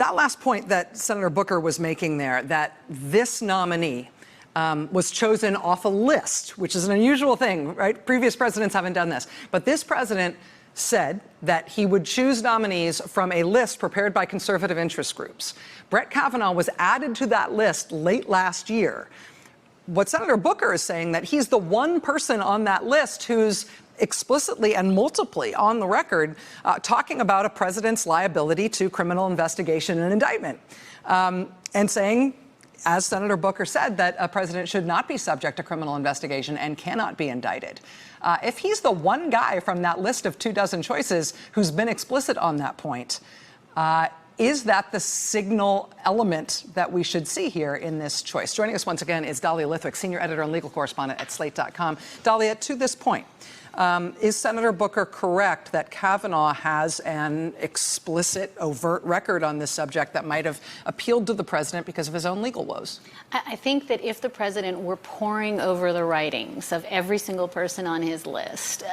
that last point that Senator Booker was making there, that this nominee was chosen off a list, which is an unusual thing, right? Previous presidents haven't done this. But this president said that he would choose nominees from a list prepared by conservative interest groups. Brett Kavanaugh was added to that list late last year. What Senator Booker is saying, that he's the one person on that list who's explicitly and multiply on the record talking about a president's liability to criminal investigation and indictment, and saying, as Senator Booker said, that a president should not be subject to criminal investigation and cannot be indicted. If he's the one guy from that list of 24 choices who's been explicit on that point, is that the signal element that we should see here in this choice? Joining us once again is Dahlia Lithwick, senior editor and legal correspondent at Slate.com. Dahlia, to this point, is Senator Booker correct that Kavanaugh has an explicit, overt record on this subject that might have appealed to the president because of his own legal woes? I think that if the president were poring over the writings of every single person on his list,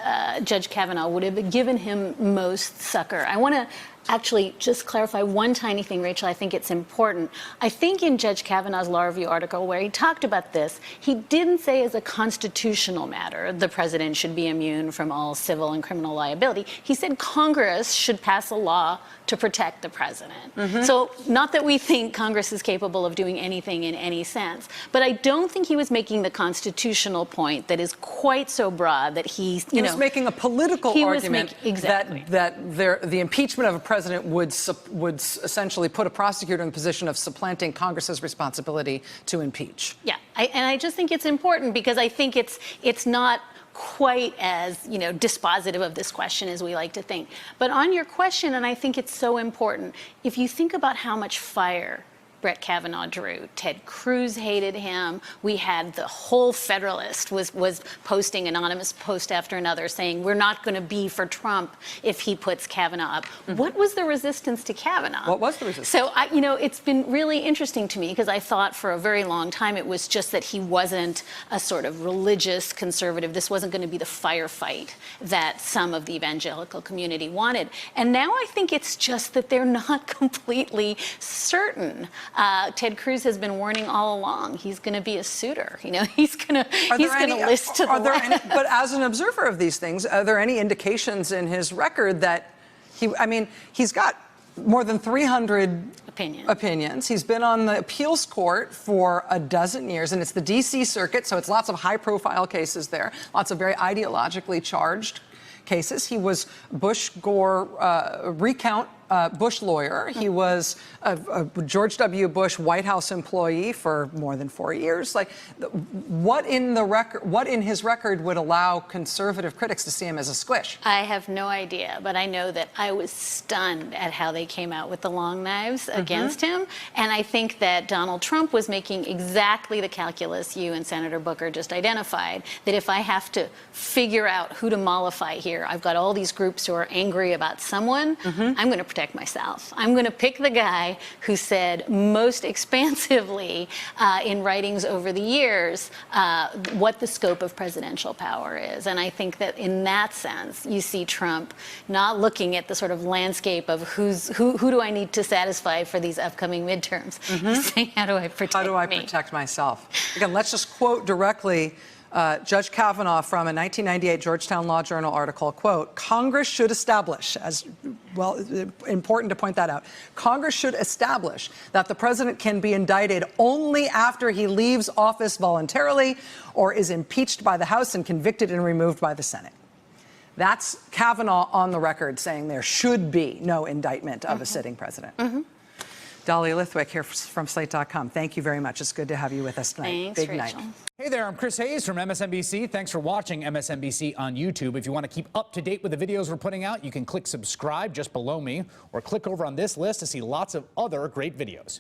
Judge Kavanaugh would have given him most succor. I want to actually just clarify one tiny thing, Rachel. I think it's important. I think in Judge Kavanaugh's Law Review article where he talked about this, he didn't say as a constitutional matter the president should be immune from all civil and criminal liability. He said Congress should pass a law to protect the president. So not that we think Congress is capable of doing anything in any sense, but I don't think he was making the constitutional point that is quite so broad that he was making a political argument exactly. that the impeachment of a president would essentially put a prosecutor in the position of supplanting Congress's responsibility to impeach. Yeah, and I just think it's important because I think it's not quite as, dispositive of this question as we like to think. But on your question, and I think it's so important, if you think about how much fire Brett Kavanaugh drew. Ted Cruz hated him. We had the whole Federalist was posting anonymous post after another saying, we're not going to be for Trump if he puts Kavanaugh up. What was the resistance to Kavanaugh? What was the resistance? So, it's been really interesting to me because I thought for a very long time it was just that he wasn't a sort of religious conservative. This wasn't going to be the firefight that some of the evangelical community wanted. And now I think it's just that they're not completely certain. Ted Cruz has been warning all along. He's going to be a suitor. He's going to list to the left. But as an observer of these things, are there any indications in his record that he's got more than 300 opinions. He's been on the appeals court for a dozen years, and it's the D.C. Circuit, so it's lots of high-profile cases there, lots of very ideologically charged cases. He was Bush-Gore recount Bush lawyer. He was a George W. Bush White House employee for more than 4 years. What in his record would allow conservative critics to see him as a squish? I have no idea, but I know that I was stunned at how they came out with the long knives against him. And I think that Donald Trump was making exactly the calculus you and Senator Booker just identified, that if I have to figure out who to mollify here, I've got all these groups who are angry about someone, I'm going to protect myself. I'm going to pick the guy who said most expansively in writings over the years what the scope of presidential power is. And I think that in that sense, you see Trump not looking at the sort of landscape of who do I need to satisfy for these upcoming midterms. He's saying, how do I protect myself? Again, let's just quote directly Judge Kavanaugh from a 1998 Georgetown Law Journal article, quote, Congress should establish, as well, important to point that out, Congress should establish that the president can be indicted only after he leaves office voluntarily or is impeached by the House and convicted and removed by the Senate. That's Kavanaugh on the record saying there should be no indictment of a sitting president. Dahlia Lithwick here from Slate.com. Thank you very much. It's good to have you with us tonight. Thanks, Rachel. Night. Hey there, I'm Chris Hayes from MSNBC. Thanks for watching MSNBC on YouTube. If you want to keep up to date with the videos we're putting out, you can click subscribe just below me or click over on this list to see lots of other great videos.